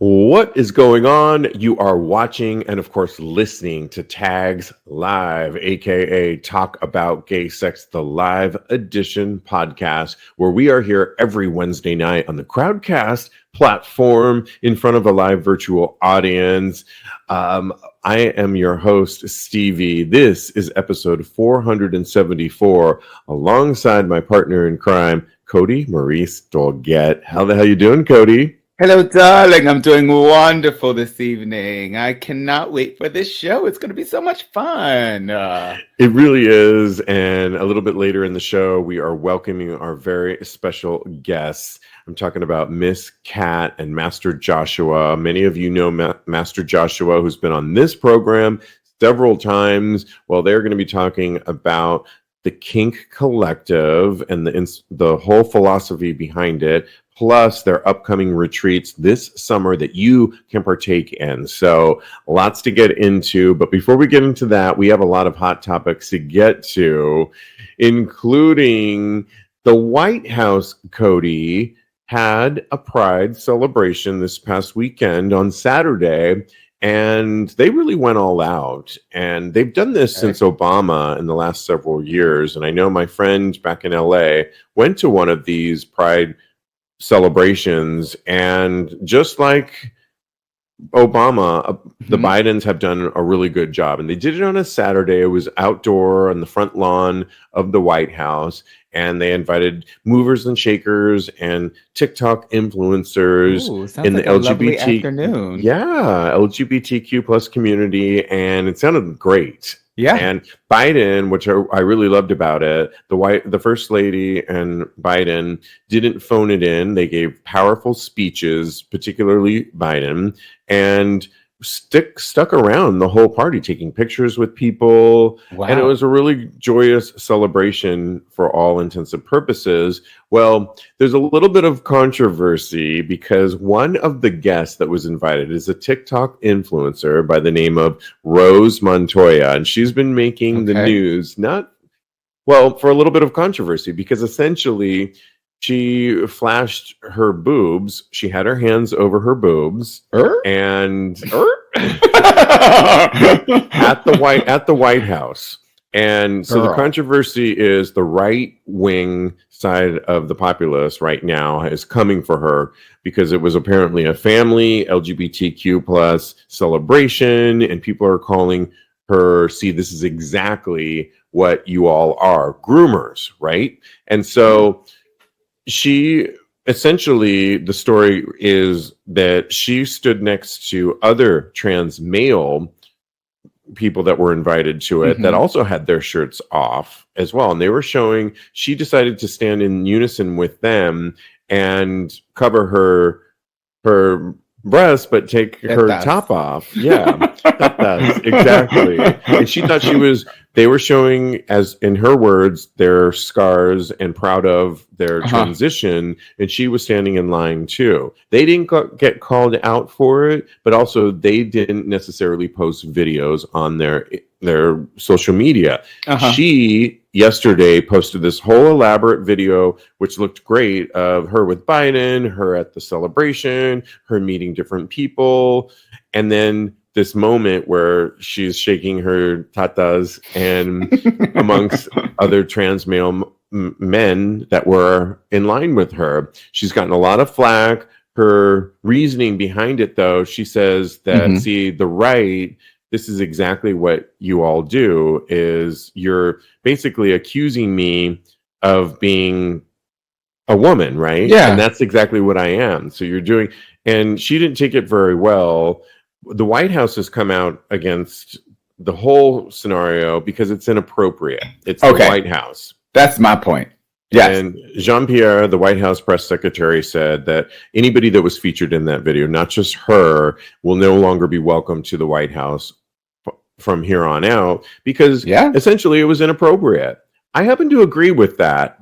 What is going on? You are watching and, of course, listening to Tags Live, aka Talk About Gay Sex, the live edition podcast, where we are here every Wednesday night on the Crowdcast platform in front of a live virtual audience. I am your host, Stevie. This is episode 474, alongside my partner in crime, Kodi Maurice Doggette. How the hell you doing, Kodi? Hello, darling. I'm doing wonderful this evening. I cannot wait for this show. It's going to be so much fun. It really is. And a little bit later in the show, we are welcoming our very special guests. I'm talking about Miss Cat and Master Joshua. Many of you know Master Joshua, who's been on this program several times. Well, they're going to be talking about the Kink Collective and the whole philosophy behind it, plus their upcoming retreats this summer that you can partake in. So lots to get into. But before we get into that, we have a lot of hot topics to get to, including the White House, Kodi, had a Pride celebration this past weekend on Saturday. And they really went all out. And they've done this since Obama in the last several years. And I know my friend back in LA went to one of these Pride celebrations. And just like Obama, the Bidens have done a really good job. And they did it on a Saturday. It was outdoor on the front lawn of the White House. And they invited movers and shakers and TikTok influencers in the LGBTQ plus community. And it sounded great. Yeah. And Biden, which I really loved about it, the First Lady and Biden didn't phone it in. They gave powerful speeches, particularly Biden, and stuck around the whole party, taking pictures with people. Wow. And it was a really joyous celebration for all intents and purposes. Well, there's a little bit of controversy because one of the guests that was invited is a TikTok influencer by the name of Rose Montoya. And she's been making the news, for a little bit of controversy, because essentially she flashed her boobs. She had her hands over her boobs and at the White House. And so the controversy is the right-wing side of the populace right now is coming for her because it was apparently a family LGBTQ plus celebration, and people are calling her, see, this is exactly what you all are, groomers, right? And so she essentially, the story is that she stood next to other trans male people that were invited to it that also had their shirts off as well. And they were showing, she decided to stand in unison with them and cover her breasts, but take her top off. Yeah, that's exactly. And she thought they were showing, as in her words, their scars and proud of their transition. And she was standing in line too. They didn't get called out for it, but also they didn't necessarily post videos on their social media. She yesterday posted this whole elaborate video, which looked great, of her with Biden, her at the celebration, her meeting different people, and then this moment where she's shaking her tatas and amongst other trans male men that were in line with her. She's gotten a lot of flack. Her reasoning behind it, though, she says that, see, the right, this is exactly what you all do, is you're basically accusing me of being a woman, right? Yeah. And that's exactly what I am. So you're doing, and she didn't take it very well. The White House has come out against the whole scenario because it's inappropriate. It's the White House. That's my point. Yes. And Jean-Pierre, the White House press secretary, said that anybody that was featured in that video, not just her, will no longer be welcome to the White House from here on out because essentially it was inappropriate. I happen to agree with that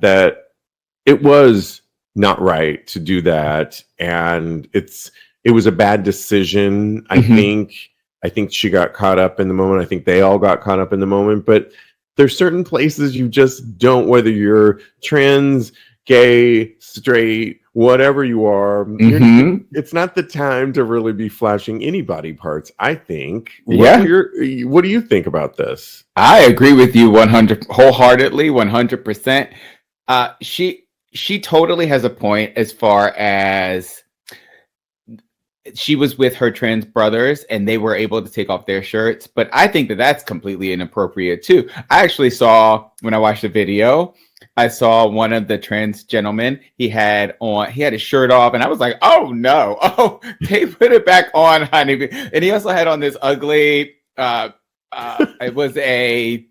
it was not right to do that. And it was a bad decision. I think she got caught up in the moment. I think they all got caught up in the moment, but there's certain places you just don't, whether you're trans, gay, straight, whatever you are, it's not the time to really be flashing any body parts, I think. What do you think about this? I agree with you 100 wholeheartedly, 100%. She totally has a point as far as she was with her trans brothers and they were able to take off their shirts, but I think that that's completely inappropriate too. I actually saw, when I watched the video, I saw one of the trans gentlemen, he had his shirt off, and I was like, oh no, they put it back on, honey. And he also had on this ugly, it was a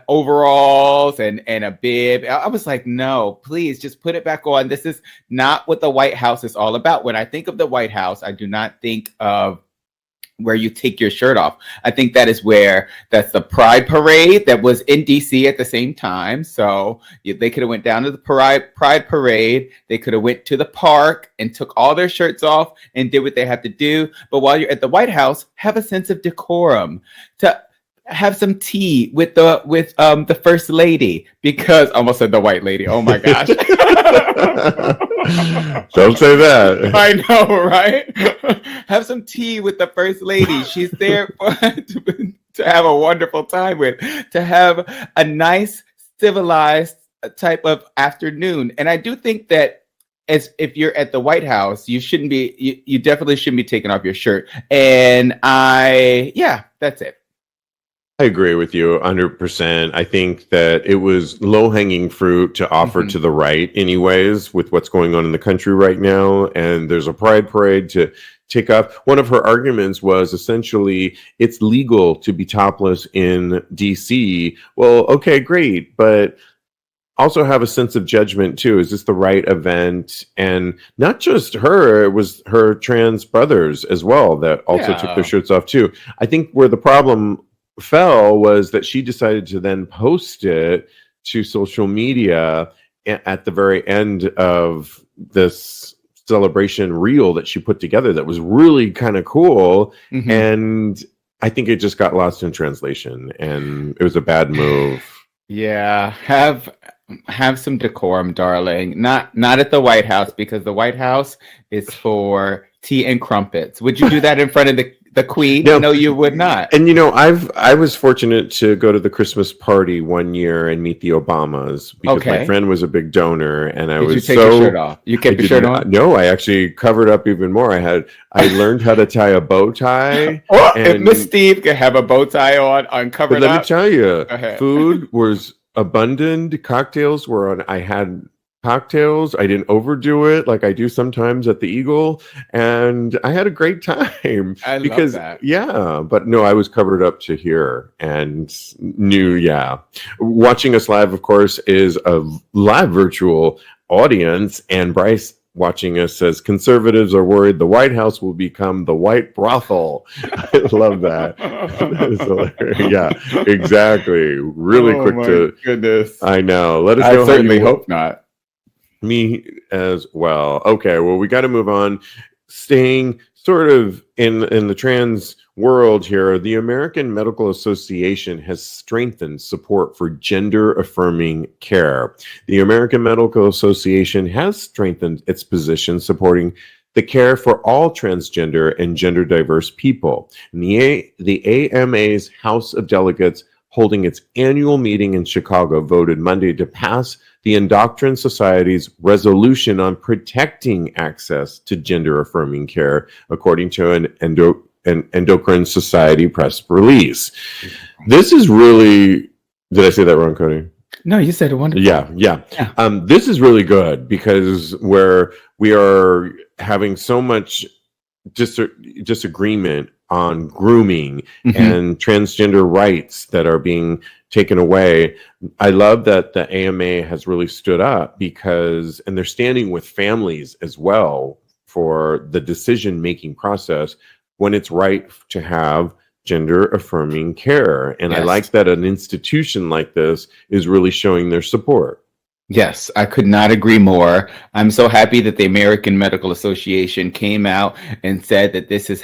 overalls and a bib. I was like, no, please just put it back on. This is not what the White House is all about. When I think of the White House, I do not think of where you take your shirt off. I think that's the Pride Parade that was in DC at the same time. So they could have went down to the Pride Parade. They could have went to the park and took all their shirts off and did what they have to do. But while you're at the White House, have a sense of decorum. To have some tea with the first lady, because I almost said the white lady. Oh my gosh. Don't say that. I know, right? Have some tea with the first lady. She's there to have a wonderful time with, to have a nice, civilized type of afternoon. And I do think that if you're at the White House, you definitely shouldn't be taking off your shirt. And that's it. I agree with you 100%. I think that it was low-hanging fruit to offer to the right anyways, with what's going on in the country right now. And there's a pride parade to take off. One of her arguments was essentially it's legal to be topless in DC. Well, okay, great. But also have a sense of judgment too. Is this the right event? And not just her, it was her trans brothers as well that also took their shirts off too. I think where the problem fell was that she decided to then post it to social media at the very end of this celebration reel that she put together that was really kind of cool. And I think it just got lost in translation and it was a bad move. Yeah, have some decorum, darling. Not at the White House, because the White House is for tea and crumpets. Would you do that in front of the Queen? No, you would not. And I was fortunate to go to the Christmas party one year and meet the Obamas because my friend was a big donor, and Did you take your shirt off? You kept your shirt on? No, I actually covered up even more. I learned how to tie a bow tie. If Miss Steve could have a bow tie on covered up. Let me tell you, food was abundant. Cocktails were on. I had cocktails. I didn't overdo it like I do sometimes at the Eagle, and I had a great time. I love that. Yeah, but no, I was covered up to here and watching us live, of course, is a live virtual audience, and Bryce watching us says conservatives are worried the White House will become the white brothel. I love that. That is hilarious. Yeah, exactly. Really quick goodness. I know. Let us know. I certainly hope not. Me as well. Okay, well, we got to move on. Staying sort of in the trans world here, the American Medical Association has strengthened support for gender-affirming care. The American Medical Association has strengthened its position supporting the care for all transgender and gender diverse people. And the AMA's House of Delegates, holding its annual meeting in Chicago, voted Monday to pass the Endocrine Society's resolution on protecting access to gender-affirming care, according to an Endocrine Society press release. This is really... Did I say that wrong, Kodi? No, you said it wonderful. Yeah. This is really good because where we are having so much disagreement on grooming and transgender rights that are being taken away. I love that the AMA has really stood up and they're standing with families as well for the decision-making process when it's right to have gender-affirming care. And I like that an institution like this is really showing their support. Yes, I could not agree more. I'm so happy that the American Medical Association came out and said that this is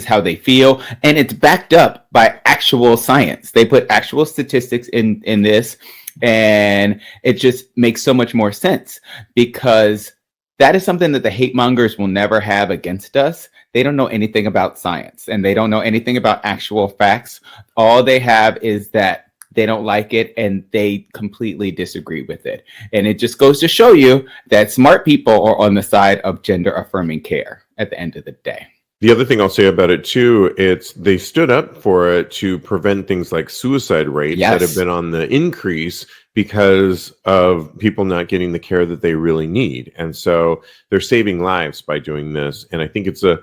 how they feel, and it's backed up by actual science. They put actual statistics in this. And it just makes so much more sense, because that is something that the hate mongers will never have against us. They don't know anything about science, and they don't know anything about actual facts. All they have is that they don't like it and they completely disagree with it. And it just goes to show you that smart people are on the side of gender affirming care at the end of the day. The other thing I'll say about it too, they stood up for it to prevent things like suicide rates that have been on the increase because of people not getting the care that they really need. And so they're saving lives by doing this. And I think it's a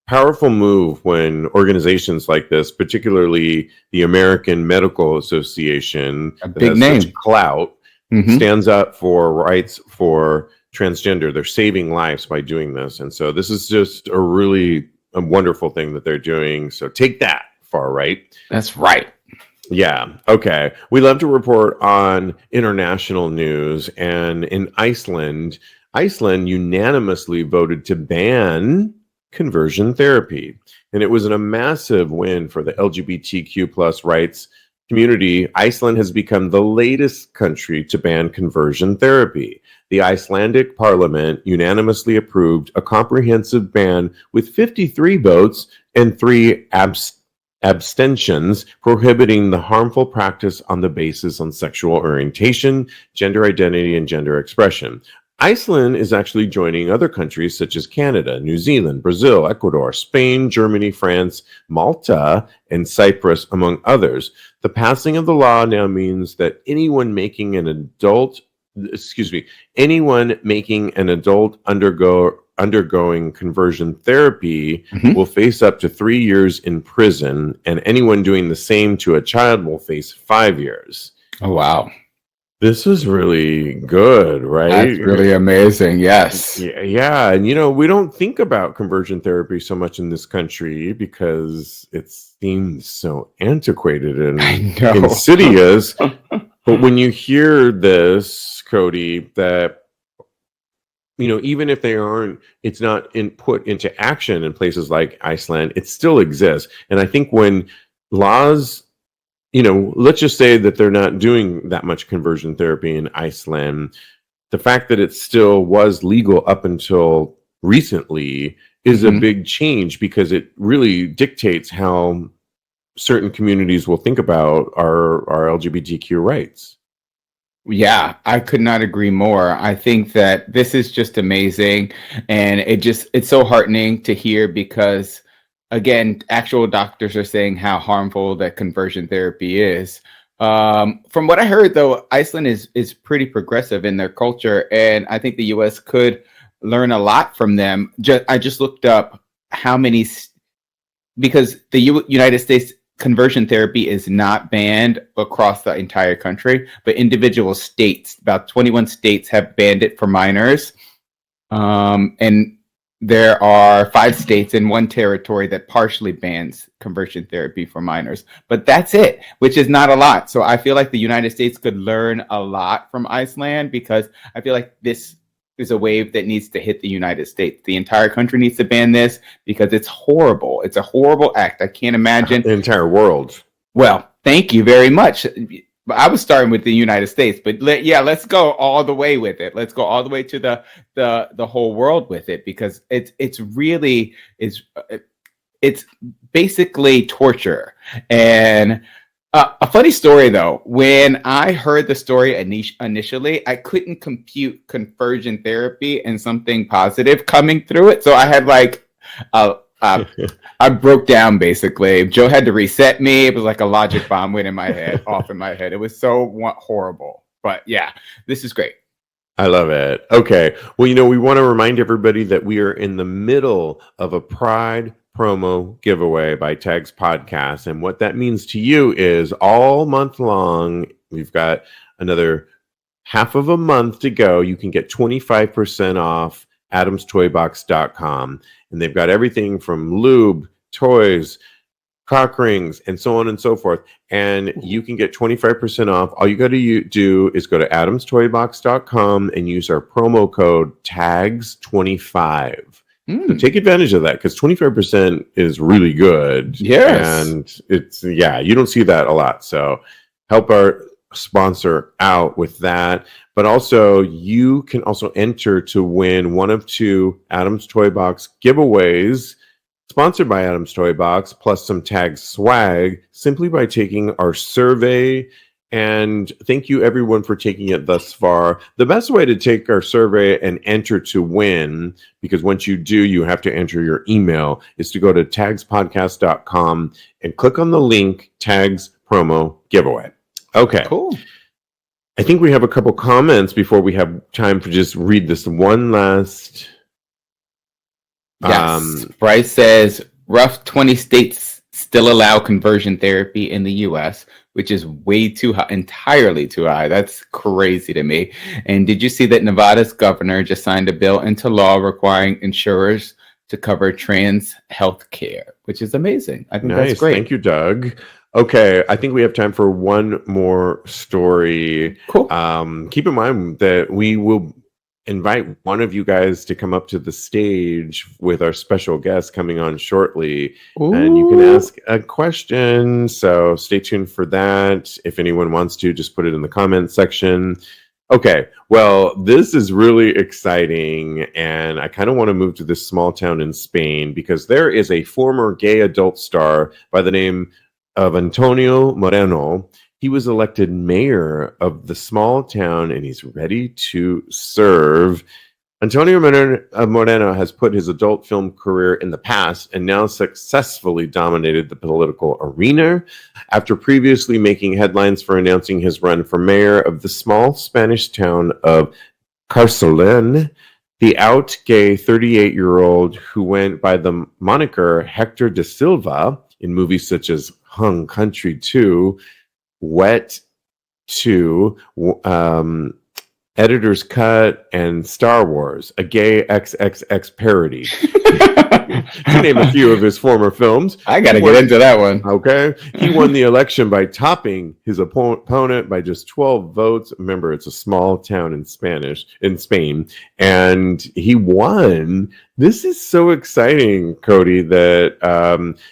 powerful move when organizations like this, particularly the American Medical Association, a big name, such clout, stands up for rights for transgender. They're saving lives by doing this. And so this is just a wonderful thing that they're doing. So take that, far right. That's right. Yeah. Okay. We love to report on international news. And in Iceland unanimously voted to ban conversion therapy. And it was a massive win for the LGBTQ plus rights community. Iceland has become the latest country to ban conversion therapy. The Icelandic parliament unanimously approved a comprehensive ban with 53 votes and 3 abstentions, prohibiting the harmful practice on the basis on sexual orientation, gender identity, and gender expression. Iceland is actually joining other countries such as Canada, New Zealand, Brazil, Ecuador, Spain, Germany, France, Malta, and Cyprus, among others. The passing of the law now means that anyone making an adult undergoing conversion therapy will face up to 3 years in prison, and anyone doing the same to a child will face 5 years. Oh, wow. This is really good, right? That's really amazing. Yes. Yeah. And, we don't think about conversion therapy so much in this country because it seems so antiquated and insidious. But when you hear this, Kodi, that, even if it's not put into action in places like Iceland, it still exists. And I think when laws, let's just say that they're not doing that much conversion therapy in Iceland, the fact that it still was legal up until recently is a big change, because it really dictates how certain communities will think about our LGBTQ rights. Yeah, I could not agree more. I think that this is just amazing, and it's so heartening to hear, because again, actual doctors are saying how harmful that conversion therapy is. From what I heard, though, Iceland is pretty progressive in their culture, and I think the U.S. could learn a lot from them. I just looked up how many, because the United States conversion therapy is not banned across the entire country, but individual states, about 21 states, have banned it for minors, and there are 5 states in one territory that partially bans conversion therapy for minors. But that's it, which is not a lot. So I feel like the United States could learn a lot from Iceland, because I feel like this is a wave that needs to hit the United States. The entire country needs to ban this, because it's horrible. It's a horrible act. I can't imagine. The entire world. Well, thank you very much. I was starting with the United States, but let's go all the way with it. Let's go all the way to the whole world with it, because it's basically torture. And a funny story, though, when I heard the story initially, I couldn't compute conversion therapy and something positive coming through it. So I had I broke down, basically. Joe had to reset me. It was like a logic bomb went off in my head. It was so horrible. But yeah, this is great. I love it. Okay. Well, we want to remind everybody that we are in the middle of a Pride promo giveaway by TAGSPodcast. And what that means to you is all month long, we've got another half of a month to go. You can get 25% off adamstoybox.com. And they've got everything from lube, toys, cock rings, and so on and so forth. And you can get 25% off. All you got to do is go to adamstoybox.com and use our promo code TAGS25. So take advantage of that, because 25% is really good. Yes. And you don't see that a lot. So help sponsor out with that. But also, you can also enter to win one of 2 Adam's Toy Box giveaways sponsored by Adam's Toy Box, plus some tag swag, simply by taking our survey. And thank you everyone for taking it thus far. The best way to take our survey and enter to win, because once you do, you have to enter your email, is to go to TAGSPodcast.com and click on the link Tags Promo Giveaway. Okay. Cool. I think we have a couple comments before we have time to just read this one last. Yes. Bryce says rough 20 states still allow conversion therapy in the U.S., which is way too high, entirely too high. That's crazy to me. And did you see that Nevada's governor just signed a bill into law requiring insurers to cover trans health care, which is amazing. I think that's great. Thank you, Doug. Okay, I think we have time for one more story. Cool. Keep in mind that we will invite one of you guys to come up to the stage with our special guest coming on shortly. Ooh. And you can ask a question. So stay tuned for that. If anyone wants to, just put it in the comment section. Okay, well, this is really exciting, and I kind of want to move to this small town in Spain because there is a former gay adult star by the name of Antonio Moreno. He was elected mayor of the small town, and he's ready to serve. Antonio Moreno has put his adult film career in the past and now successfully dominated the political arena after previously making headlines for announcing his run for mayor of the small Spanish town of Carcelén. The out gay 38-year-old who went by the moniker Hector de Silva in movies such as Hung Country 2, Wet 2, Editor's Cut, and Star Wars, a gay XXX parody. To name a few of his former films. I got to get into that one. Okay. He won the election by topping his opponent by just 12 votes. Remember, it's a small town in Spain. And he won. This is so exciting, Kodi, that,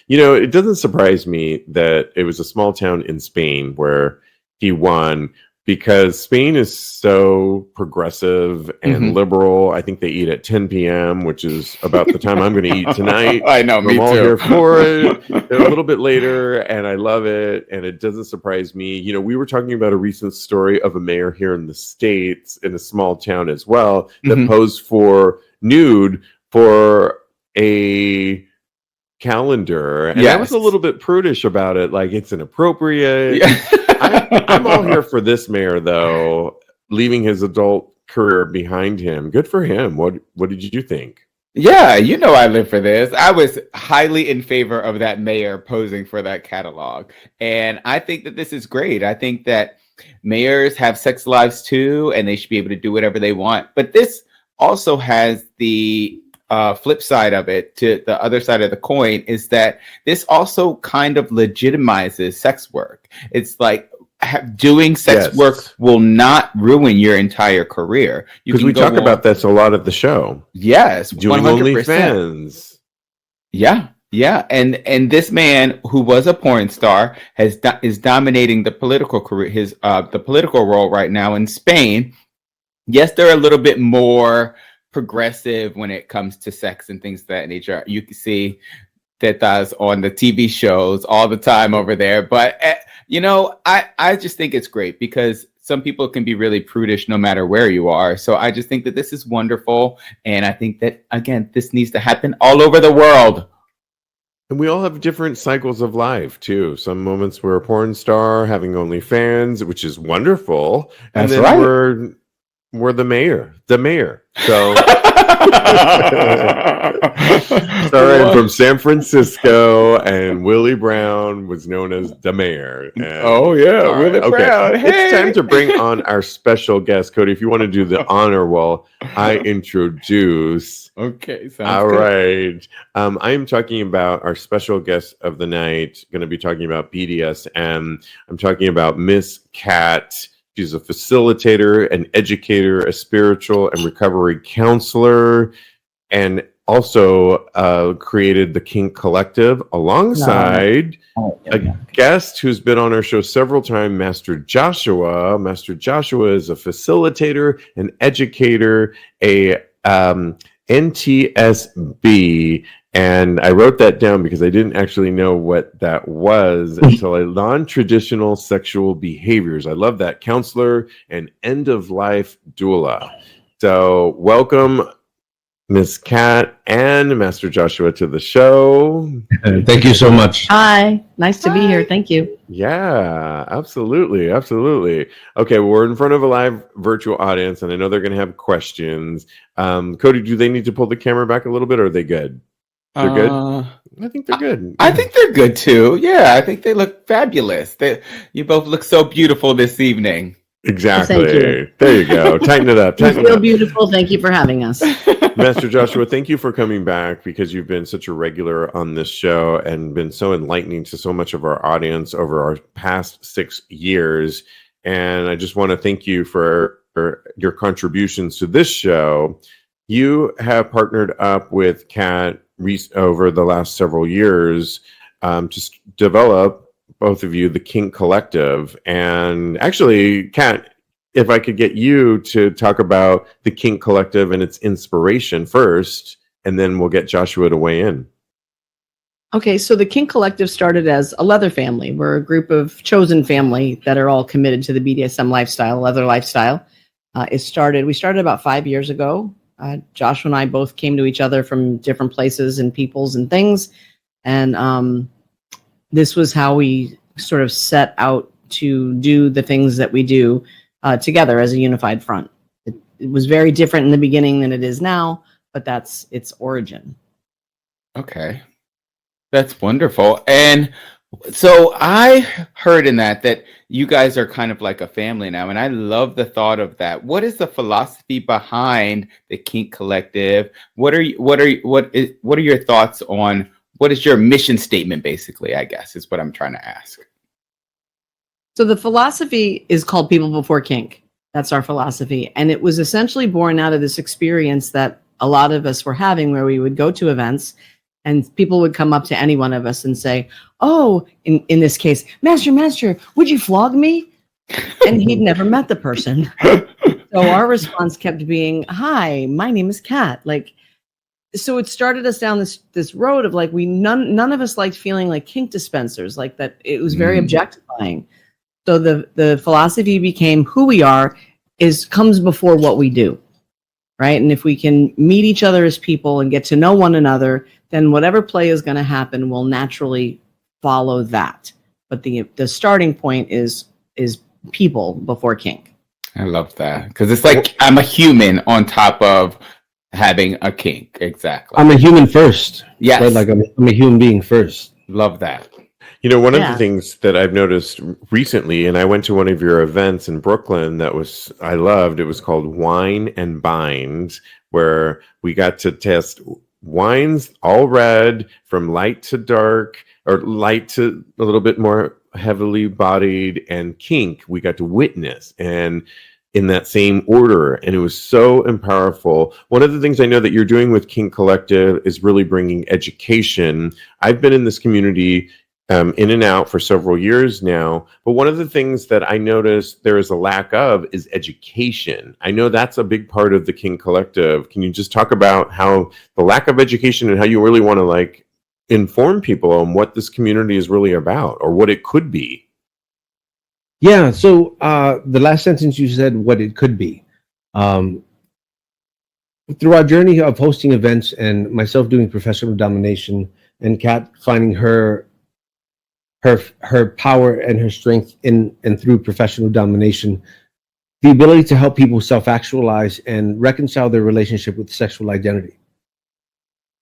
it doesn't surprise me that it was a small town in Spain where he won, because Spain is so progressive and liberal. I think they eat at 10 p.m., which is about the time I'm going to eat tonight. I know, me I'm all too. here for it. They're a little bit later, and I love it, and it doesn't surprise me. We were talking about a recent story of a mayor here in the States, in a small town as well, that posed for nude for a calendar. And I was a little bit prudish about it, like it's inappropriate. Yeah. I'm all here for this mayor, though, leaving his adult career behind him. Good for him. What did you think? Yeah, I live for this. I was highly in favor of that mayor posing for that catalog. And I think that this is great. I think that mayors have sex lives too, and they should be able to do whatever they want. But this also has the flip side of it, to the other side of the coin, is that this also kind of legitimizes sex work. It's like doing sex work will not ruin your entire career. Because we talk about this a lot at the show. Yes, doing 100%. OnlyFans. Yeah. And this man, who was a porn star, is dominating the political career, the political role right now in Spain. Yes, they're a little bit more progressive when it comes to sex and things of that nature. You can see tetas on the TV shows all the time over there. But, I just think it's great because some people can be really prudish no matter where you are. So I just think that this is wonderful. And I think that, again, this needs to happen all over the world. And we all have different cycles of life, too. Some moments we're a porn star, having OnlyFans, which is wonderful. And then we're the mayor. So sorry, I'm from San Francisco, and Willie Brown was known as the mayor. Willie Brown. Hey. It's time to bring on our special guest, Kodi. If you want to do the honor while I introduce. Okay, sounds all good. Right. I am talking about our special guest of the night. Going to be talking about BDSM. I'm talking about Miss Kat. She's a facilitator, an educator, a spiritual and recovery counselor. And also created the Kink Collective alongside a guest who's been on our show several times, Master Joshua. Master Joshua is a facilitator, an educator, a NTSB. And I wrote that down because I didn't actually know what that was until I non-traditional sexual behaviors. I love that. Counselor and end-of-life doula. So welcome, Miss Kat and Master Joshua, to the show. Thank you so much. Hi, nice to be here. Thank you. Yeah, absolutely. Absolutely. Okay, well, we're in front of a live virtual audience, and I know they're going to have questions. Kodi, do they need to pull the camera back a little bit, or are they good? They're good? I think they're good. I think they're good too. Yeah, I think they look fabulous. You both look so beautiful this evening. Exactly. Thank you. There you go. Tighten it up. You feel beautiful. Thank you for having us. Master Joshua, thank you for coming back, because you've been such a regular on this show and been so enlightening to so much of our audience over our past 6 years. And I just want to thank you for your contributions to this show. You have partnered up with Kat over the last several years to develop, both of you, the Kink Collective. And actually, Kat, if I could get you to talk about the Kink Collective and its inspiration first, and then we'll get Joshua to weigh in. Okay, so the Kink Collective started as a leather family. We're a group of chosen family that are all committed to the BDSM lifestyle, leather lifestyle. We started about 5 years ago. Joshua and I both came to each other from different places and peoples and things. And this was how we sort of set out to do the things that we do together as a unified front. It was very different in the beginning than it is now, but that's its origin. Okay. That's wonderful. And so I heard in that you guys are kind of like a family now, and I love the thought of that. What is the philosophy behind the Kink Collective? What are your thoughts on what is your mission statement, basically, I guess, is what I'm trying to ask. So the philosophy is called People Before Kink. That's our philosophy. And it was essentially born out of this experience that a lot of us were having, where we would go to events and people would come up to any one of us and say, oh, in this case, Master, would you flog me? And he'd never met the person. So our response kept being, hi, my name is Kat. So it started us down this road of none of us liked feeling like kink dispensers, like that. It was very objectifying. So the philosophy became who we are comes before what we do, right? And if we can meet each other as people and get to know one another, then whatever play is going to happen will naturally follow that. But the starting point is people before kink. I love that, because it's like I'm a human on top of having a kink. Exactly. I'm a human first. Yes. Right? Like I'm a human being first. Love that. You know, one of the things that I've noticed recently, and I went to one of your events in Brooklyn I loved, it was called Wine and Bind, where we got to test wines, all red, from light to dark, or light to a little bit more heavily bodied, and kink we got to witness, and in that same order. And it was so powerful. One of the things I know that you're doing with Kink Collective is really bringing education. I've been in this community in and out for several years now, but one of the things that I noticed there is a lack of is education. I know that's a big part of the Kink Collective. Can you just talk about how the lack of education and how you really want to inform people on what this community is really about, or what it could be? Yeah, so the last sentence you said, what it could be. Through our journey of hosting events and myself doing professional domination, and Kat finding her power and her strength in and through professional domination, the ability to help people self-actualize and reconcile their relationship with sexual identity.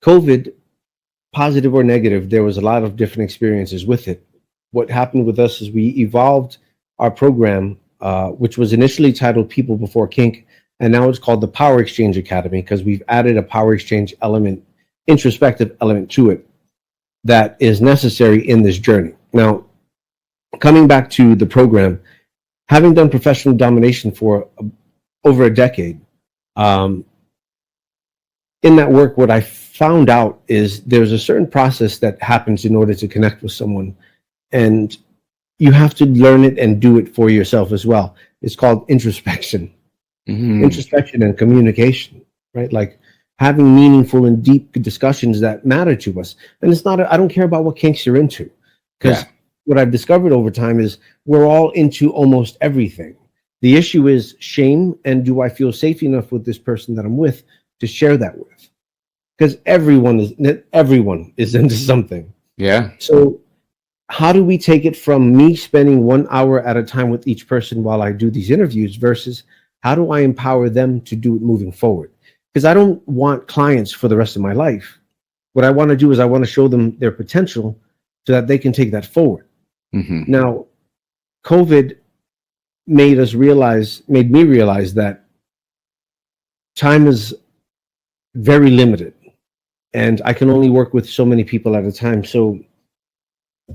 COVID, positive or negative, there was a lot of different experiences with it. What happened with us is we evolved our program, which was initially titled People Before Kink, and now it's called the Power Exchange Academy, because we've added a power exchange element, introspective element to it that is necessary in this journey. Now, coming back to the program, having done professional domination for over a decade, in that work, what I found out is there's a certain process that happens in order to connect with someone, and you have to learn it and do it for yourself as well. It's called introspection. Introspection and communication, right? Like having meaningful and deep discussions that matter to us. And it's not, I don't care about what kinks you're into, because what I've discovered over time is we're all into almost everything. The issue is shame, and do I feel safe enough with this person that I'm with to share that with? Because everyone is into something. Yeah. So how do we take it from me spending 1 hour at a time with each person while I do these interviews versus how do I empower them to do it moving forward? Because I don't want clients for the rest of my life. What I want to do is I want to show them their potential so that they can take that forward. Now, COVID made me realize that time is very limited and I can only work with so many people at a time. So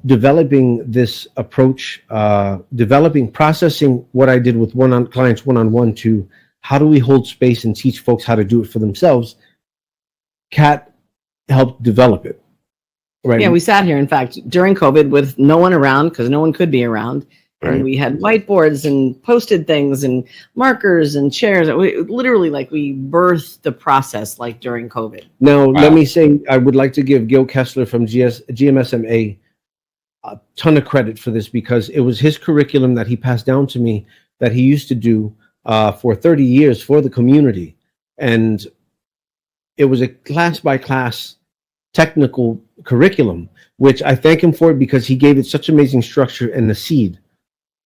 developing this approach, processing what I did with clients one-on-one to how do we hold space and teach folks how to do it for themselves, Kat helped develop it. Right. Yeah, we sat here, in fact, during COVID with no one around because no one could be around. Right. And we had whiteboards and posted things and markers and chairs. We birthed the process like during COVID. Now, let me say, I would like to give Gil Kessler from GMSMA a ton of credit for this because it was his curriculum that he passed down to me that he used to do for 30 years for the community. And it was a class by class technical curriculum, which I thank him for because he gave it such amazing structure and the seed.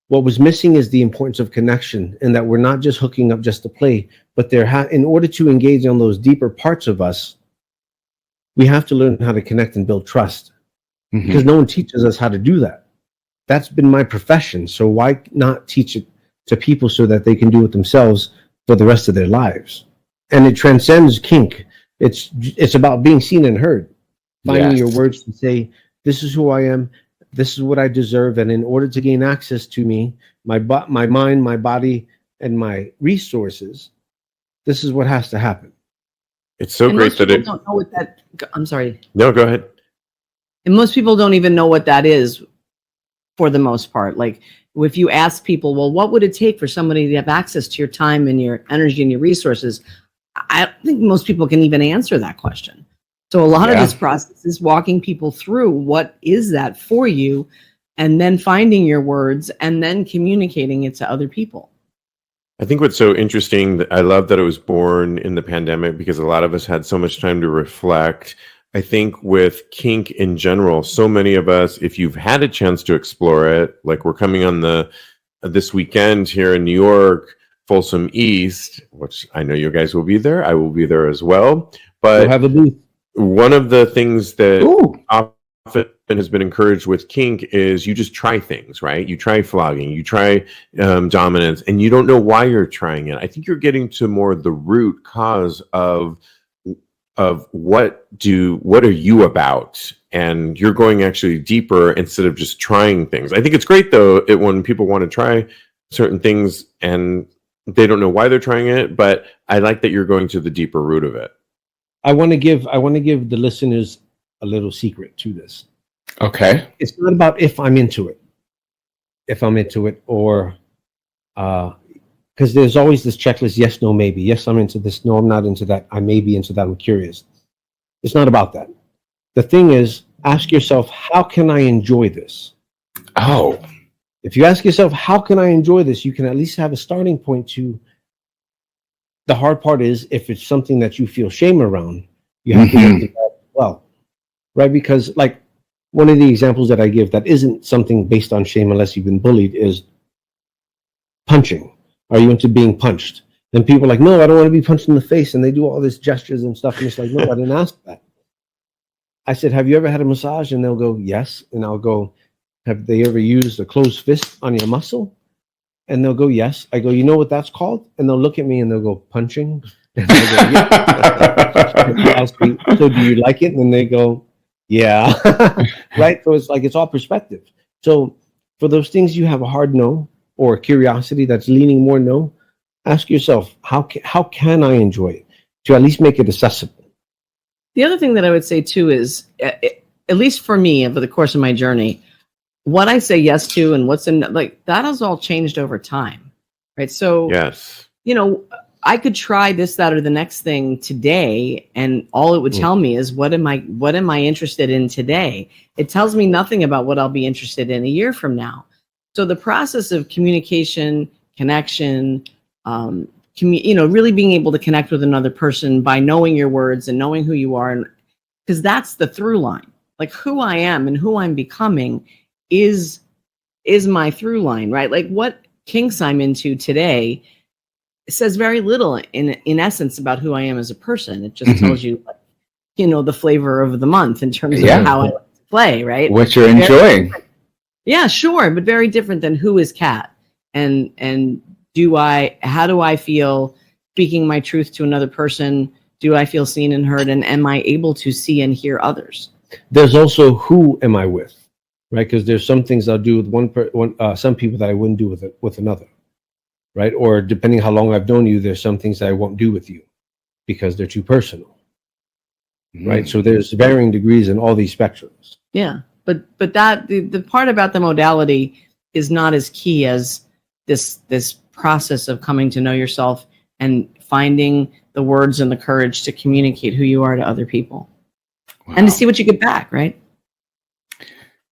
What was missing is the importance of connection and that we're not just hooking up just to play, but in order to engage on those deeper parts of us, we have to learn how to connect and build trust because no one teaches us how to do that. That's been my profession. So why not teach it to people so that they can do it themselves for the rest of their lives? And it transcends kink. It's about being seen and heard. Finding your words to say, this is who I am, this is what I deserve, and in order to gain access to me, my mind, my body, and my resources, this is what has to happen. It's so great that it... don't know what that... I'm sorry. No, go ahead. And most people don't even know what that is for the most part. Like, if you ask people, well, what would it take for somebody to have access to your time and your energy and your resources? I don't think most people can even answer that question. So a lot of this process is walking people through what is that for you and then finding your words and then communicating it to other people. I think what's so interesting, I love that it was born in the pandemic because a lot of us had so much time to reflect. I think with kink in general, so many of us, if you've had a chance to explore it, like we're coming on this weekend here in New York, Folsom East, which I know you guys will be there. I will be there as well. But we'll have a booth. One of the things that often has been encouraged with kink is you just try things, right? You try flogging, you try dominance, and you don't know why you're trying it. I think you're getting to more the root cause of what are you about, and you're going actually deeper instead of just trying things. I think it's great though when people want to try certain things and they don't know why they're trying it, but I like that you're going to the deeper root of it. I want to give the listeners a little secret to this. Okay. It's not about if I'm into it, or because there's always this checklist: yes, no, maybe. Yes, I'm into this. No, I'm not into that. I may be into that. I'm curious. It's not about that. The thing is, ask yourself, how can I enjoy this? Oh. If you ask yourself, how can I enjoy this? You can at least have a starting point to. The hard part is if it's something that you feel shame around, you have to get to that as well, right? Because like one of the examples that I give that isn't something based on shame unless you've been bullied is punching. Are you into being punched? And people are like, no, I don't want to be punched in the face. And they do all these gestures and stuff. And it's like, no, I didn't ask that. I said, have you ever had a massage? And they'll go, yes. And I'll go, have they ever used a closed fist on your muscle? And they'll go, yes. I go, you know what that's called? And they'll look at me and they'll go, punching? And I go, yeah. And ask me, so do you like it? And then they go, yeah. Right? So it's like, it's all perspective. So for those things you have a hard no or curiosity that's leaning more no, ask yourself, how can I enjoy it? To at least make it accessible. The other thing that I would say too is, at least for me, over the course of my journey, what I say yes to and what's in, like, that has all changed over time, right? So, Yes. you know, I could try this, that, or the next thing today, and all it would tell me is what am I interested in today? It tells me nothing about what I'll be interested in a year from now. So the process of communication, connection, really being able to connect with another person by knowing your words and knowing who you are, and because that's the through line. Like, who I am and who I'm becoming is my through line, right? Like, what kinks I'm into today says very little in essence about who I am as a person. It just tells you, the flavor of the month in terms of how I like to play, right? What you're enjoying. Yeah, sure, but very different than who is Kat, and how do I feel speaking my truth to another person? Do I feel seen and heard, and am I able to see and hear others? There's also who am I with, right? Because there's some things I'll do with some people that I wouldn't do with another, right? Or depending how long I've known you, there's some things that I won't do with you because they're too personal, right? So there's varying degrees in all these spectrums. Yeah, but that the part about the modality is not as key as this process of coming to know yourself and finding the words and the courage to communicate who you are to other people. Wow. And to see what you get back, right?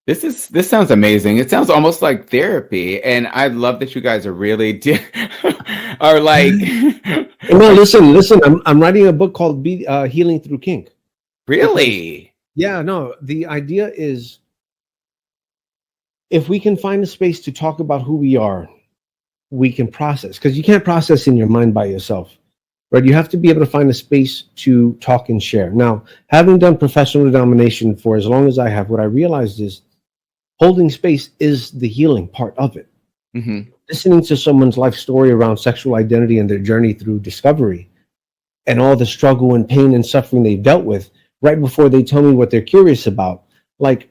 This sounds amazing. It sounds almost like therapy, and I love that you guys are really are like. No, listen. I'm writing a book called Healing Through Kink. Really? Yeah. No. The idea is, if we can find a space to talk about who we are, we can process, because you can't process in your mind by yourself. Right, you have to be able to find a space to talk and share. Now, having done professional domination for as long as I have, what I realized is holding space is the healing part of it. Listening to someone's life story around sexual identity and their journey through discovery and all the struggle and pain and suffering they've dealt with right before they tell me what they're curious about. Like,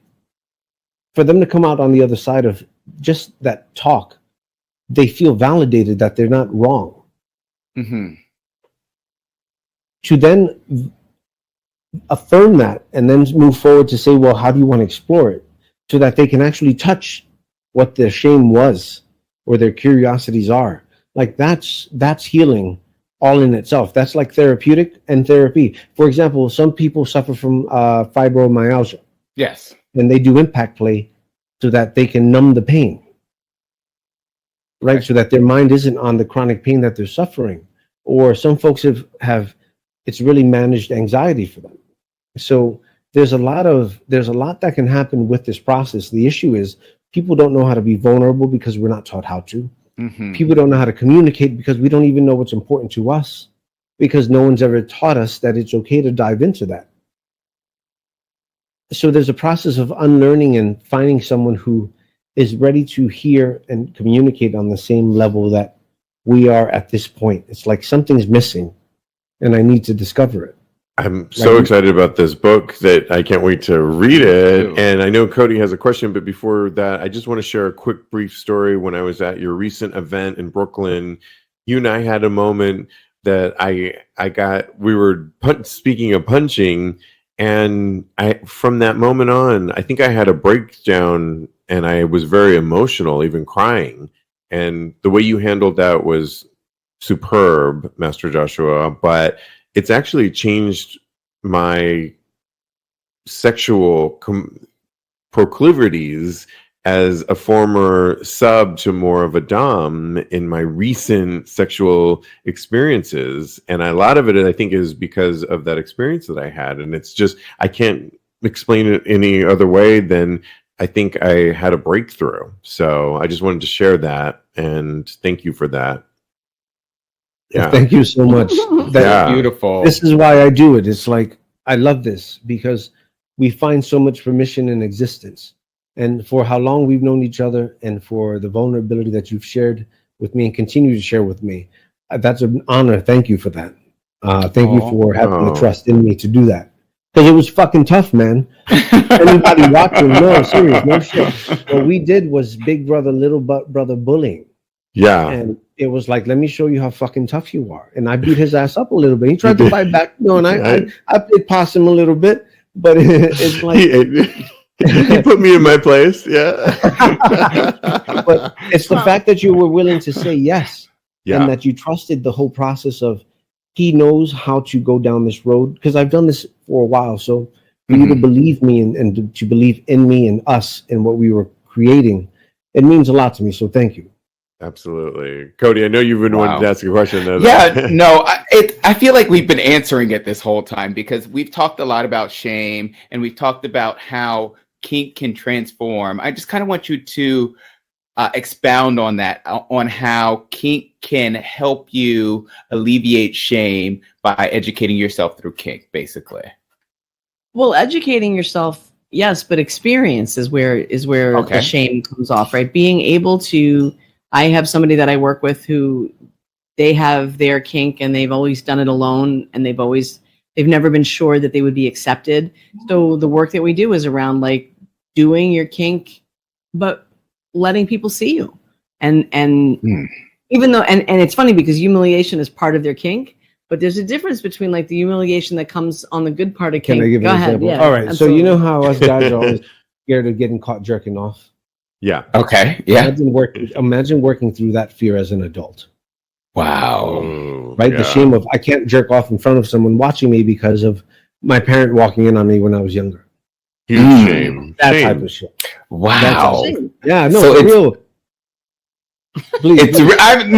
for them to come out on the other side of just that talk, they feel validated that they're not wrong. To then affirm that and then move forward to say, well, how do you want to explore it? So that they can actually touch what their shame was or their curiosities are. Like, that's healing all in itself. That's like therapeutic and therapy. For example, some people suffer from fibromyalgia. Yes. And they do impact play so that they can numb the pain. Right? Okay. So that their mind isn't on the chronic pain that they're suffering. Or some folks have it's really managed anxiety for them. So there's a lot that can happen with this process. The issue is people don't know how to be vulnerable because we're not taught how to. People don't know how to communicate because we don't even know what's important to us, because no one's ever taught us that it's okay to dive into that. So there's a process of unlearning and finding someone who is ready to hear and communicate on the same level that we are at this point. It's like something's missing, and I need to discover it. I'm so excited about this book that I can't wait to read it. And I know Kodi has a question, but before that, I just want to share a quick, brief story. When I was at your recent event in Brooklyn, you and I had a moment that we were speaking of punching, and from that moment on, I think I had a breakdown, and I was very emotional, even crying. And the way you handled that was superb, Master Joshua, but it's actually changed my sexual proclivities as a former sub to more of a dom in my recent sexual experiences. And a lot of it, I think, is because of that experience that I had. And it's just, I can't explain it any other way than I think I had a breakthrough. So I just wanted to share that. And thank you for that. Yeah. Thank you so much. That's beautiful. This is why I do it. It's like, I love this because we find so much permission in existence. And for how long we've known each other, and for the vulnerability that you've shared with me and continue to share with me, that's an honor. Thank you for that. Thank you for having the trust in me to do that. Because it was fucking tough, man. Anybody watching, no, serious, no shit. What we did was big brother, little brother bullying. Yeah. And it was like, let me show you how fucking tough you are. And I beat his ass up a little bit. He tried to fight back, and I played possum a little bit, but it's like he put me in my place. Yeah. But it's the fact that you were willing to say yes, and that you trusted the whole process of he knows how to go down this road, because I've done this for a while. So for you to believe me and to believe in me and us and what we were creating, it means a lot to me. So thank you. Absolutely. Kodi, I know you've been wanting to ask a question. I feel like we've been answering it this whole time, because we've talked a lot about shame and we've talked about how kink can transform. I just kind of want you to expound on that, on how kink can help you alleviate shame by educating yourself through kink, basically. Well, educating yourself, yes, but experience is where the shame comes off, right? Being able to, I have somebody that I work with who they have their kink and they've always done it alone, and they've never been sure that they would be accepted. So the work that we do is around like doing your kink, but letting people see you. And even though, and it's funny because humiliation is part of their kink, but there's a difference between like the humiliation that comes on the good part of kink. Can I give you an example? Yeah, all right. absolutely. So you know how us guys are always scared of getting caught jerking off? Yeah. Okay. Yeah. Imagine working through that fear as an adult. Wow. Right? The shame of I can't jerk off in front of someone watching me because of my parent walking in on me when I was younger. Huge shame. That type of shit. Wow. Yeah, no, So for real. Please. I'm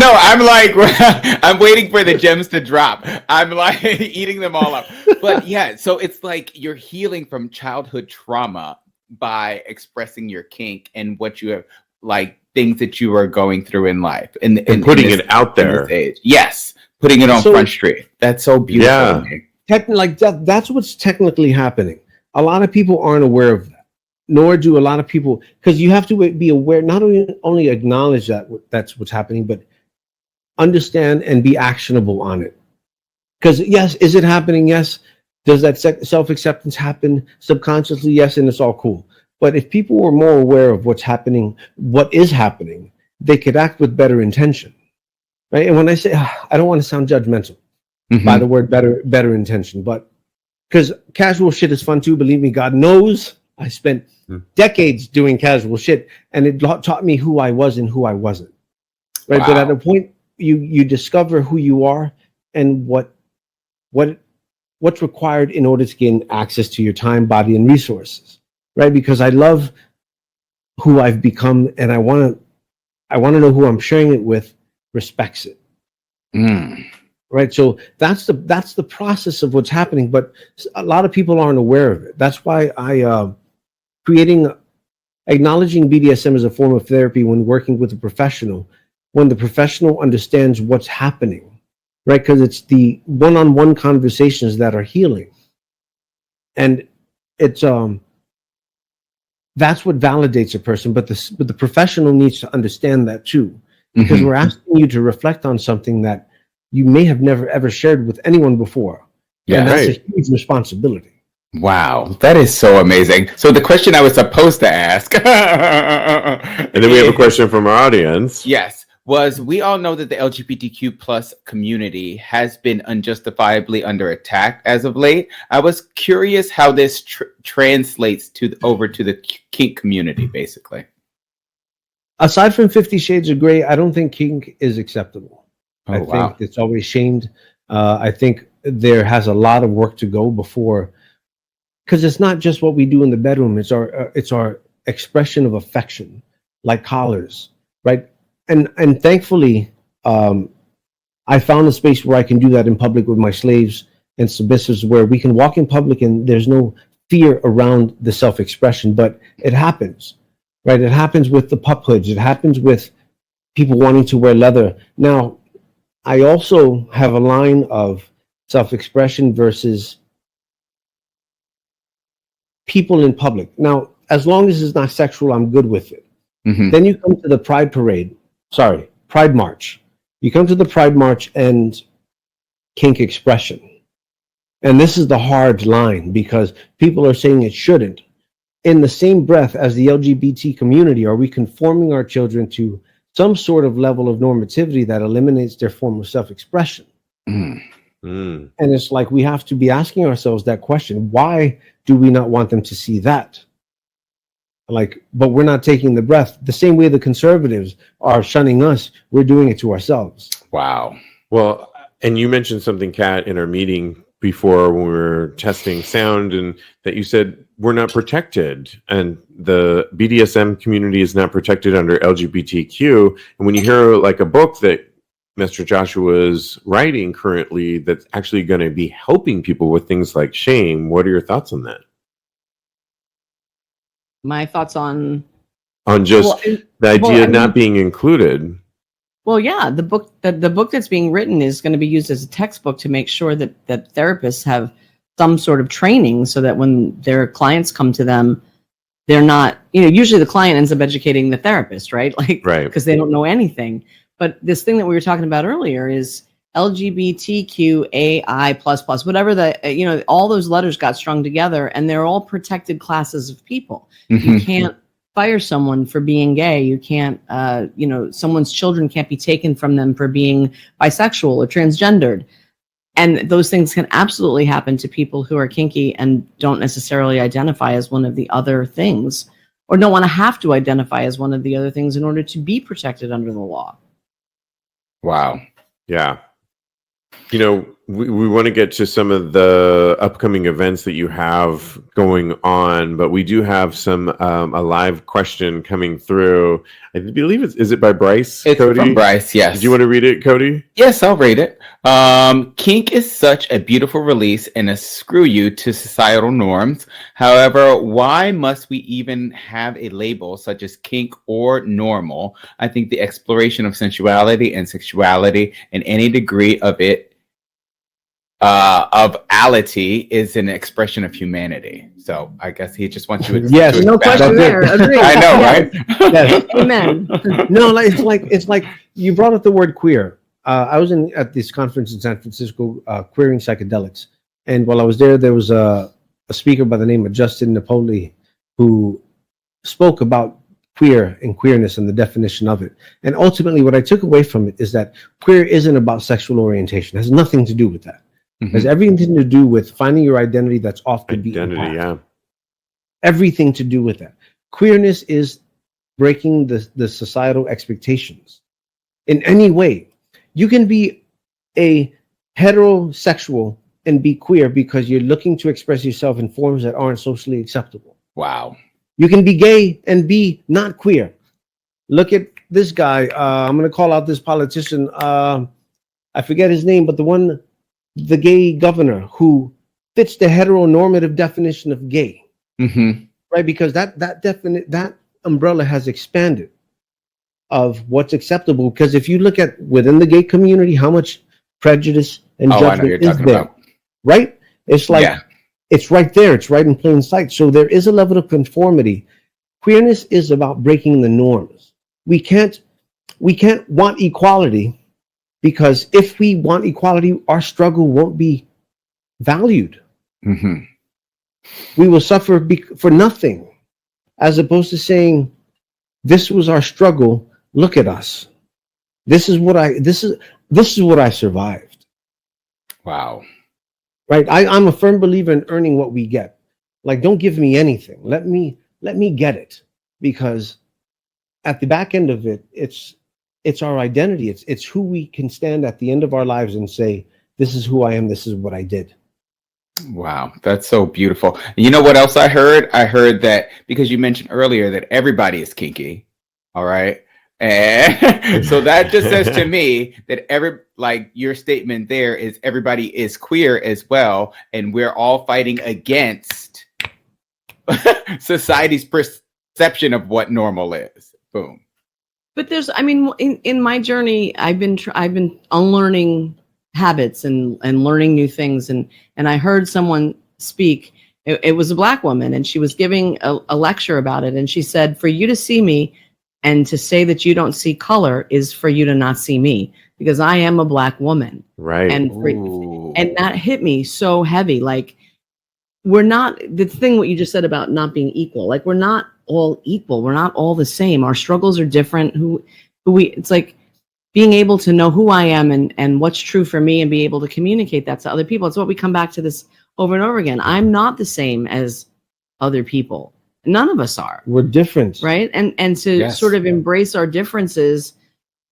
waiting for the gems to drop. I'm like eating them all up. But yeah, so it's like you're healing from childhood trauma by expressing your kink and what you have, like things that you are going through in life, and putting it out there. Yes, putting it on Front Street. That's so beautiful. Yeah. That's what's technically happening. A lot of people aren't aware of that, nor do a lot of people, because you have to be aware, not only acknowledge that that's what's happening, but understand and be actionable on it. Because yes, is it happening? Yes. Does that self-acceptance happen subconsciously? Yes, and it's all cool. But if people were more aware of what is happening, they could act with better intention, right? And when I say, I don't want to sound judgmental by the word better intention, but because casual shit is fun too. Believe me, God knows I spent decades doing casual shit, and it taught me who I was and who I wasn't, right? Wow. But at a point, you discover who you are and what's required in order to gain access to your time, body, and resources, right? Because I love who I've become, and I want to know who I'm sharing it with respects it, right? So that's the process of what's happening, but a lot of people aren't aware of it. That's why acknowledging BDSM as a form of therapy when working with a professional, when the professional understands what's happening. Right, because it's the one-on-one conversations that are healing, and it's that's what validates a person. But the professional needs to understand that too, because we're asking you to reflect on something that you may have never ever shared with anyone before. Yeah, and that's a huge responsibility. Wow, that is so amazing. So the question I was supposed to ask, and then we have a question from our audience. Yes. We all know that the LGBTQ plus community has been unjustifiably under attack as of late. I was curious how this translates over to the kink community, basically. Aside from 50 Shades of Grey, I don't think kink is acceptable. I think it's always shamed. I think there has a lot of work to go before, because it's not just what we do in the bedroom. It's our expression of affection, like collars, right? And thankfully, I found a space where I can do that in public with my slaves and submissives, where we can walk in public and there's no fear around the self-expression, but it happens, right? It happens with the pup hoods. It happens with people wanting to wear leather. Now, I also have a line of self-expression versus people in public. Now, as long as it's not sexual, I'm good with it. Then you come to the Pride March. You come to the Pride March and kink expression. And this is the hard line, because people are saying it shouldn't. In the same breath as the LGBT community, are we conforming our children to some sort of level of normativity that eliminates their form of self-expression. Mm. And it's like we have to be asking ourselves that question. Why do we not want them to see that? Like, but we're not taking the breath. The same way the conservatives are shunning us, we're doing it to ourselves. Wow. Well, and you mentioned something, Kat, in our meeting before when we were testing sound, and that you said we're not protected, and the BDSM community is not protected under LGBTQ. And when you hear like a book that Mr. Joshua is writing currently that's actually going to be helping people with things like shame, what are your thoughts on that? My thoughts on just the idea of not being included. Well, yeah, the book that's being written is going to be used as a textbook to make sure that therapists have some sort of training so that when their clients come to them, they're not, usually the client ends up educating the therapist, right? Like, right, because they don't know anything. But this thing that we were talking about earlier is LGBTQAI++, whatever all those letters got strung together, and they're all protected classes of people. You can't fire someone for being gay. You can't, someone's children can't be taken from them for being bisexual or transgendered. And those things can absolutely happen to people who are kinky and don't necessarily identify as one of the other things, or don't want to have to identify as one of the other things in order to be protected under the law. Wow. Yeah. We want to get to some of the upcoming events that you have going on, but we do have some a live question coming through. I believe is it by Bryce? It's Kodi? from Bryce, yes. Do you want to read it, Kodi? Yes, I'll read it. Kink is such a beautiful release and a screw you to societal norms. However, why must we even have a label such as kink or normal? I think the exploration of sensuality and sexuality and any degree of it of ality is an expression of humanity. So I guess he just wants you to yes, to no question there. Agreed. I know, right? Yes. Amen. No, it's like you brought up the word queer. I was at this conference in San Francisco, Queering Psychedelics, and while I was there was a speaker by the name of Justin Napoli who spoke about queer and queerness and the definition of it. And ultimately, what I took away from it is that queer isn't about sexual orientation. It has nothing to do with that. It has everything to do with finding your identity that's off the beaten path. Yeah. Everything to do with that. Queerness is breaking the societal expectations in any way. You can be a heterosexual and be queer because you're looking to express yourself in forms that aren't socially acceptable. Wow. You can be gay and be not queer. Look at this guy. I'm going to call out this politician. I forget his name, but the gay governor who fits the heteronormative definition of gay, right? Because that umbrella has expanded of what's acceptable. Because if you look at within the gay community, how much prejudice and judgment is there, right? It's like it's right there. It's right in plain sight. So there is a level of conformity. Queerness is about breaking the norms. We can't want equality. Because if we want equality, our struggle won't be valued. We will suffer for nothing, as opposed to saying, "This was our struggle. Look at us. This is what I survived." Wow. Right? I'm a firm believer in earning what we get. Like, don't give me anything. Let me get it, because at the back end of it, it's our identity. It's who we can stand at the end of our lives and say, this is who I am. This is what I did. Wow. That's so beautiful. You know what else I heard? I heard that because you mentioned earlier that everybody is kinky. All right. And so that just says to me that your statement there is everybody is queer as well. And we're all fighting against society's perception of what normal is. Boom. But in my journey, I've been unlearning habits and learning new things. And I heard someone speak. It was a Black woman, and she was giving a lecture about it. And she said, for you to see me and to say that you don't see color is for you to not see me, because I am a Black woman. Right. And that hit me so heavy. Like, we're not, the thing what you just said about not being equal, like, we're not all equal. We're not all the same. Our struggles are different. it's like being able to know who I am and what's true for me and be able to communicate that to other people. It's what we come back to this over and over again. I'm not the same as other people. None of us are. We're different. Right. And to sort of embrace our differences,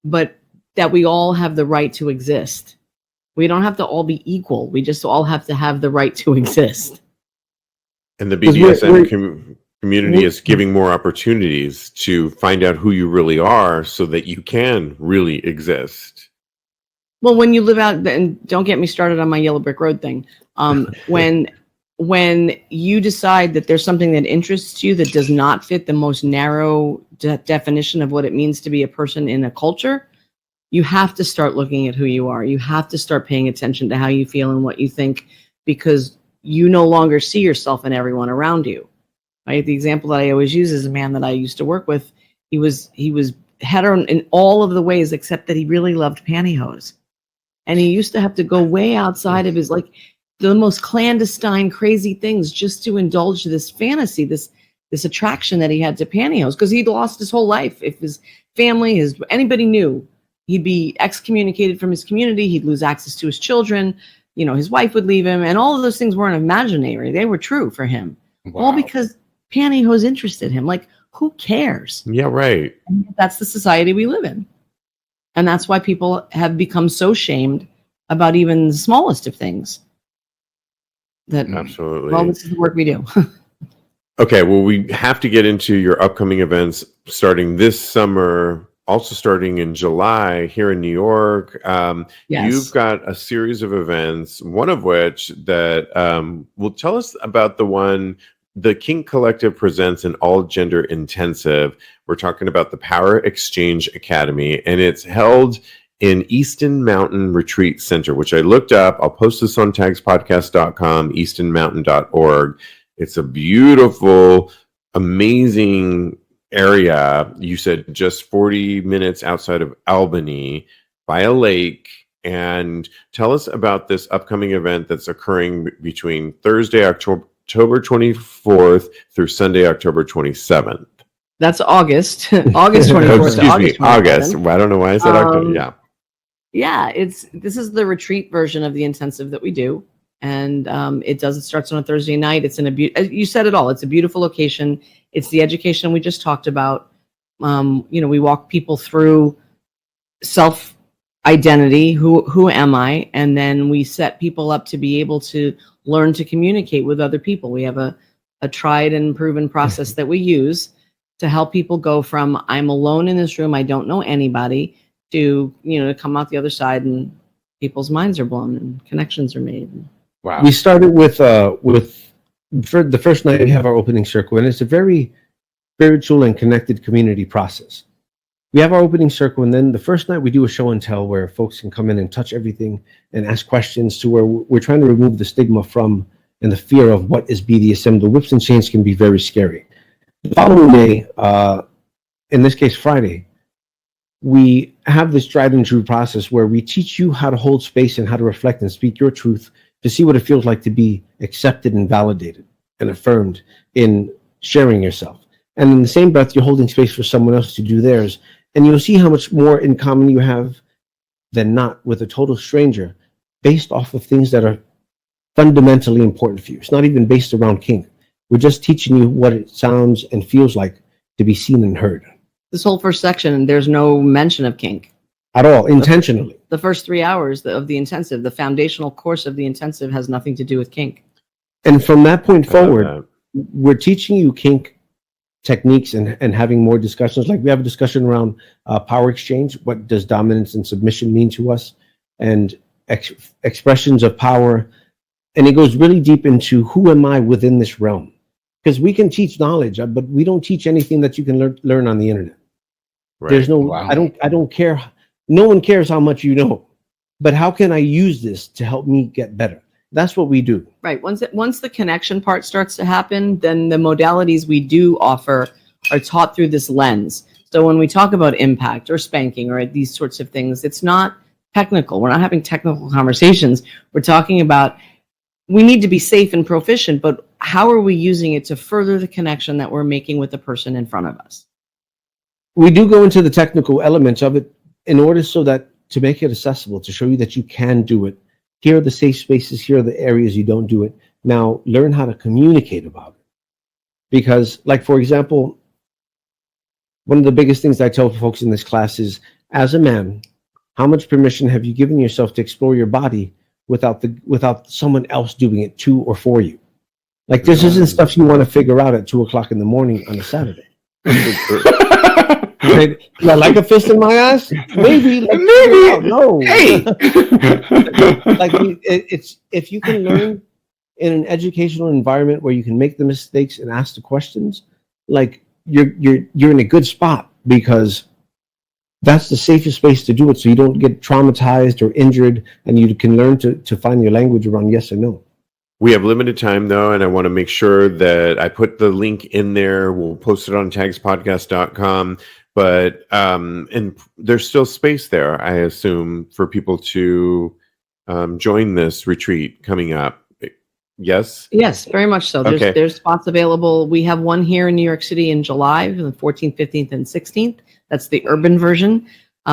but that we all have the right to exist. We don't have to all be equal. We just all have to have the right to exist. And the BDSM community is giving more opportunities to find out who you really are so that you can really exist. Well, when you live out, and don't get me started on my yellow brick road thing. When you decide that there's something that interests you that does not fit the most narrow definition of what it means to be a person in a culture, you have to start looking at who you are. You have to start paying attention to how you feel and what you think, because you no longer see yourself in everyone around you. Right? The example that I always use is a man that I used to work with. He was hetero in all of the ways except that he really loved pantyhose. And he used to have to go way outside of his, like, the most clandestine, crazy things just to indulge this fantasy, this attraction that he had to pantyhose, because he'd lost his whole life. If his family, anybody knew, he'd be excommunicated from his community. He'd lose access to his children. You know, his wife would leave him, and all of those things weren't imaginary. They were true for him. Wow. All because pantyhose interested him. Like, who cares? Yeah, right. And that's the society we live in. And that's why people have become so shamed about even the smallest of things. Absolutely. Well, this is the work we do. Okay, well, we have to get into your upcoming events starting this summer, also starting in July here in New York. Yes. You've got a series of events, one of which that will tell us about the Kink Collective presents an all-gender intensive. We're talking about the Power Exchange Academy, and it's held in Easton Mountain Retreat Center, which I looked up. I'll post this on TAGSPodcast.com, eastonmountain.org. It's a beautiful, amazing area. You said just 40 minutes outside of Albany by a lake. And tell us about this upcoming event that's occurring between Thursday, October 24th through Sunday, October 27th. That's August. August 24th. August. I don't know why I said October. Yeah. Yeah, this is the retreat version of the intensive that we do. And it starts on a Thursday night. It's you said it all. It's a beautiful location. It's the education we just talked about. We walk people through self-identity. Who am I? And then we set people up to be able to learn to communicate with other people. We have a tried and proven process that we use to help people go from I'm alone in this room, I don't know anybody, to to come out the other side and people's minds are blown and connections are made. Wow. We started with for the first night we have our opening circle, and it's a very spiritual and connected community process. We have our opening circle, and then the first night we do a show and tell where folks can come in and touch everything and ask questions, to where we're trying to remove the stigma from and the fear of what is BDSM. The whips and chains can be very scary. The following day, in this case Friday, we have this tried and true process where we teach you how to hold space and how to reflect and speak your truth, to see what it feels like to be accepted and validated and affirmed in sharing yourself. And in the same breath, you're holding space for someone else to do theirs. And you'll see how much more in common you have than not with a total stranger, based off of things that are fundamentally important for you. It's not even based around kink. We're just teaching you what it sounds and feels like to be seen and heard. This whole first section, there's no mention of kink. At all, intentionally. The first 3 hours of the intensive, the foundational course of the intensive, has nothing to do with kink. And from that point forward, we're teaching you kink techniques and having more discussions. Like we have a discussion around power exchange. What does dominance and submission mean to us? And expressions of power. And it goes really deep into who am I within this realm? Because we can teach knowledge, but we don't teach anything that you can learn on the internet. Right. There's no, wow. I don't care. No one cares how much you know, but how can I use this to help me get better? That's what we do. Right. Once the connection part starts to happen, then the modalities we do offer are taught through this lens. So when we talk about impact or spanking or these sorts of things, it's not technical. We're not having technical conversations. We're talking about, we need to be safe and proficient, but how are we using it to further the connection that we're making with the person in front of us? we do go into the technical elements of it in order so that to make it accessible, to show you that you can do it. Here are the safe spaces. Here are the areas you don't do it. Now, learn how to communicate about it. Because, like, for example, one of the biggest things I tell folks in this class is, as a man, how much permission have you given yourself to explore your body without someone else doing it to or for you? Like, this isn't stuff you want to figure out at 2:00 in the morning on a Saturday. Right? Do I like a fist in my ass? Maybe. Like, maybe. No. Hey. Like, it's if you can learn in an educational environment where you can make the mistakes and ask the questions, like you're in a good spot, because that's the safest space to do it, so you don't get traumatized or injured, and you can learn to find your language around yes or no. We have limited time, though, and I want to make sure that I put the link in there. We'll post it on TAGSPodcast.com. But and there's still space there, I assume, for people to join this retreat coming up. Yes? Yes, very much so. There's spots available. We have one here in New York City in July, the 14th, 15th, and 16th. That's the urban version.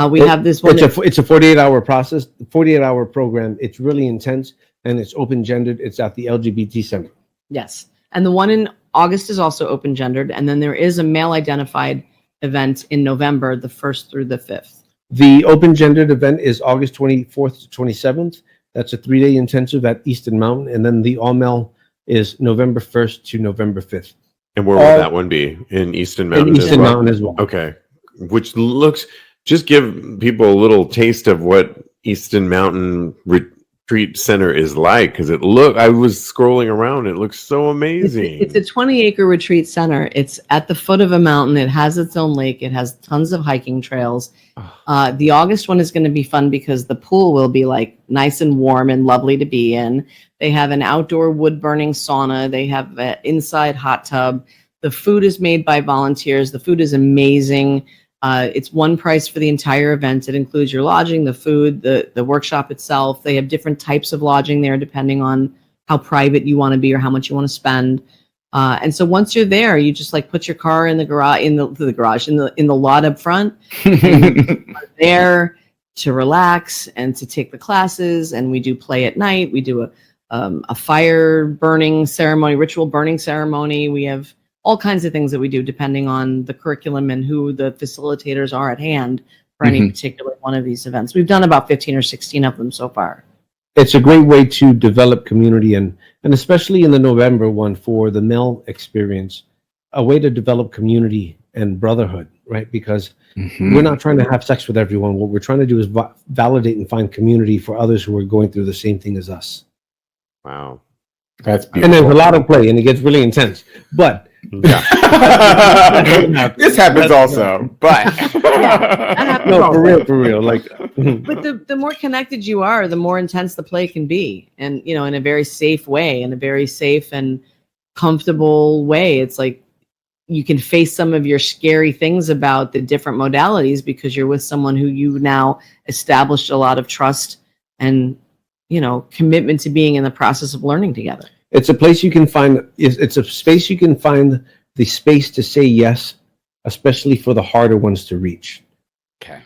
We have this one. It's a 48-hour process, 48-hour program. It's really intense, and it's open-gendered. It's at the LGBT Center. Yes. And the one in August is also open-gendered. And then there is a male-identified event in November, the 1st through the 5th. The open-gendered event is August 24th to 27th. That's a 3-day intensive at Eastern Mountain. And then the all-male is November 1st to November 5th. And where will that one be? In Eastern Mountain as well? Okay. Which looks, just give people a little taste of what Eastern Mountain Retreat Center is like, because I was scrolling around, it looks so amazing. It's a 20-acre retreat center. It's at the foot of a mountain. It has its own lake. It has tons of hiking trails. The August one is going to be fun because the pool will be like nice and warm and lovely to be in. They have an outdoor wood-burning sauna. They have an inside hot tub. The food is made by volunteers. The food is amazing. It's one price for the entire event. It includes your lodging, the food, the workshop itself. They have different types of lodging there depending on how private you want to be or how much you want to spend. And so once you're there, you just like put your car in the garage, in the lot up front. And you are there to relax and to take the classes. And we do play at night. We do a fire burning ceremony, ritual burning ceremony. We have all kinds of things that we do depending on the curriculum and who the facilitators are at hand for any particular one of these events. We've done about 15 or 16 of them so far. It's a great way to develop community, and especially in the November one for the male experience, a way to develop community and brotherhood, right? Because we're not trying to have sex with everyone. What we're trying to do is validate and find community for others who are going through the same thing as us. Wow. That's beautiful. And there's a lot of play, and it gets really intense. But this happens also, but no, for real. Like, but the more connected you are, the more intense the play can be, and in a very safe way, in a very safe and comfortable way. It's like you can face some of your scary things about the different modalities because you're with someone who you now established a lot of trust and commitment to being in the process of learning together. It's a place you can find. It's a space you can find the space to say yes, especially for the harder ones to reach. Okay.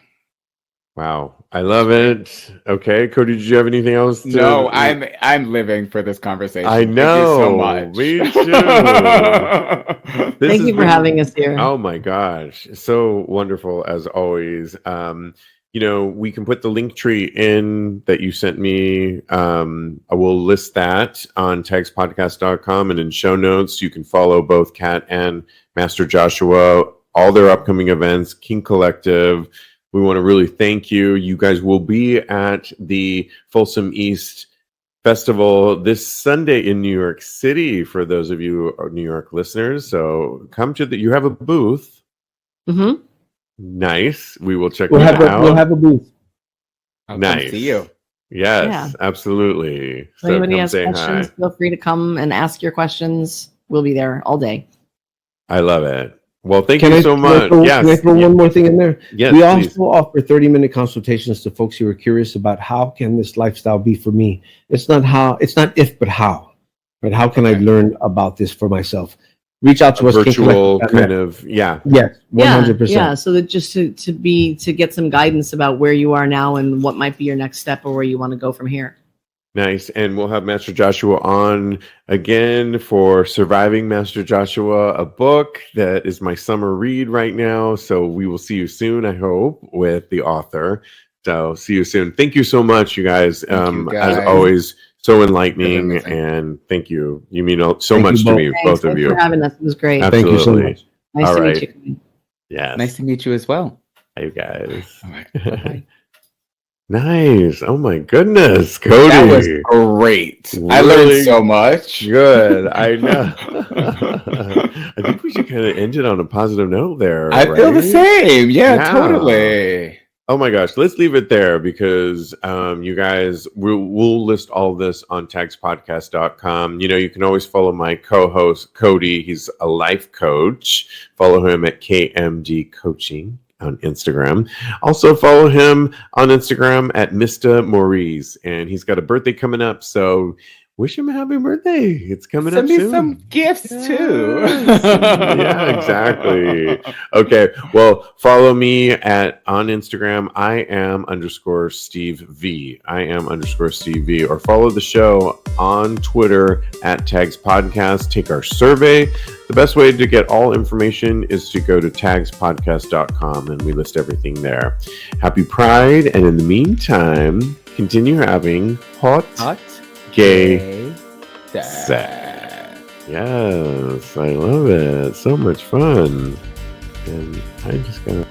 Wow, I love it. Okay, Kodi, did you have anything else? No, I'm living for this conversation. I know. Thank you so much. Me too. Thank you for having us here. Oh my gosh, so wonderful as always. We can put the link tree in that you sent me. I will list that on TAGSPodcast.com, and in show notes, you can follow both Kat and Master Joshua, all their upcoming events, Kink Collective. We want to really thank you. You guys will be at the Folsom East Festival this Sunday in New York City, for those of you who are New York listeners. So come to you have a booth. Mm-hmm. Nice. We will check that out. We'll have a booth. I'll nice. Come see you. Yes, absolutely. So anybody has questions, feel free to come and ask your questions. We'll be there all day. I love it. Well, thank you so much. Can I throw one more thing in there? Yes, we please. also offer 30-minute consultations to folks who are curious about how can this lifestyle be for me. It's not if, but how. Right? How can I learn about this for myself? reach out to us. virtual kind of, Yes, Yeah, 100%. yeah. So that just to get some guidance about where you are now and what might be your next step or where you want to go from here. nice. And we'll have Master Joshua on again for Surviving Master Joshua, a book that is my summer read right now. So we will see you soon, I hope, with the author. So see you soon. Thank you so much, you guys. Thank you, guys. As always, so enlightening, Amazing. and thank you. You mean so Thank much you to both. me, Thanks. both of Thanks you. for having us. It was great. Absolutely. Thank you so much. Nice All to right. meet you. Yes. Nice to meet you as well. Hi, you guys. All right. Bye-bye. Nice. Oh my goodness, Kodi. That was great. I Really learned so much. Good. I know. I think we should kind of end it on a positive note there. I feel the right? same. Yeah, Yeah. totally. Oh my gosh, let's leave it there because you guys, we'll list all this on TAGSPodcast.com. You know, you can always follow my co-host Kodi. He's a life coach. Follow him at KMD Coaching on Instagram. Also follow him on Instagram at Mr. Maurice, and he's got a birthday coming up. So wish him a happy birthday. It's coming Send up me soon. some gifts too. Yeah, exactly. Okay, well, follow me on Instagram. I am _Steve V. I am _Steve V. Or follow the show on Twitter at Tags Podcast. Take our survey. The best way to get all information is to go to tagspodcast.com, and we list everything there. Happy Pride, and in the meantime, continue having hot gay sex. Yes, I love it. So much fun. And I just gotta